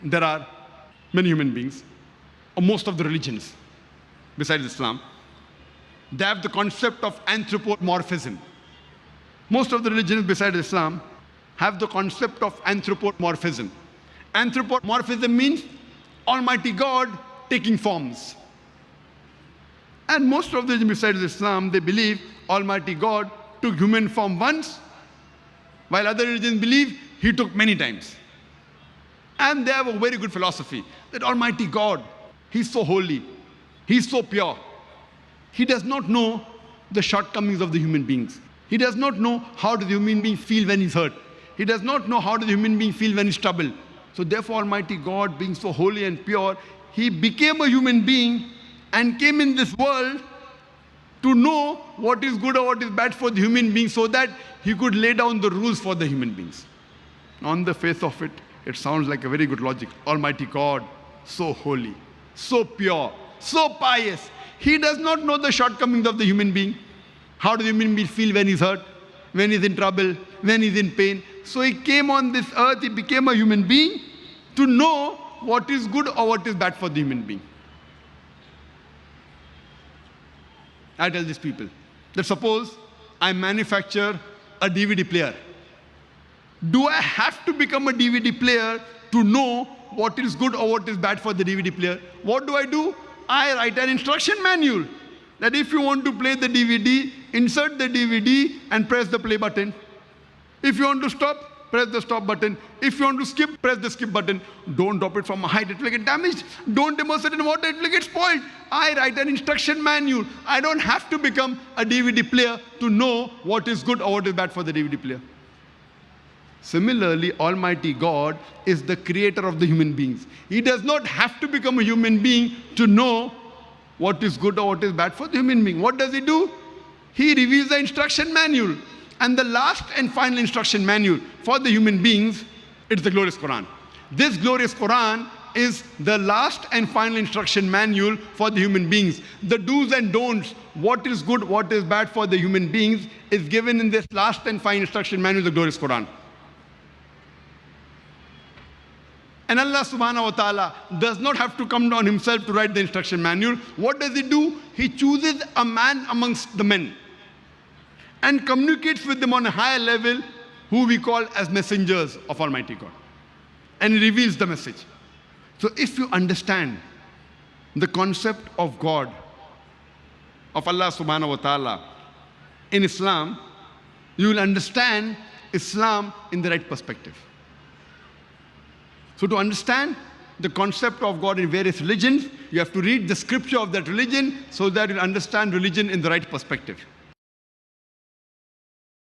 there are many human beings, or most of the religions besides Islam, they have the concept of anthropomorphism. Most of the religions besides Islam have the concept of anthropomorphism. Anthropomorphism means Almighty God taking forms. And most of the religions besides Islam, they believe Almighty God took human form once, while other religions believe He took many times. And they have a very good philosophy that Almighty God, He's so holy, He's so pure. He does not know the shortcomings of the human beings. He does not know how does the human being feel when he's hurt. He does not know how does the human being feel when he's troubled. So therefore, Almighty God, being so holy and pure, He became a human being and came in this world to know what is good or what is bad for the human being so that He could lay down the rules for the human beings. On the face of it, it sounds like a very good logic. Almighty God, so holy, so pure, so pious. He does not know the shortcomings of the human being. How does the human being feel when he's hurt, when he's in trouble, when he's in pain? So He came on this earth, He became a human being to know what is good or what is bad for the human being. I tell these people that suppose I manufacture a DVD player. Do I have to become a DVD player to know what is good or what is bad for the DVD player? What do? I write an instruction manual that if you want to play the DVD, insert the DVD and press the play button. If you want to stop, press the stop button. If you want to skip, press the skip button. Don't drop it from a height, it will get damaged. Don't immerse it in water, it will get spoiled. I write an instruction manual. I don't have to become a DVD player to know what is good or what is bad for the DVD player. Similarly, Almighty God is the creator of the human beings. He does not have to become a human being to know what is good or what is bad for the human being. What does He do? He reveals the instruction manual. And the last and final instruction manual for the human beings, it's the glorious Quran. This glorious Quran is the last and final instruction manual for the human beings. The do's and don'ts, what is good, what is bad for the human beings, is given in this last and final instruction manual, the glorious Quran. And Allah subhanahu wa ta'ala does not have to come down Himself to write the instruction manual. What does He do? He chooses a man amongst the men and communicates with them on a higher level, who we call as messengers of Almighty God. And He reveals the message. So if you understand the concept of God, of Allah subhanahu wa ta'ala in Islam, you will understand Islam in the right perspective. So to understand the concept of God in various religions, you have to read the scripture of that religion so that you understand religion in the right perspective.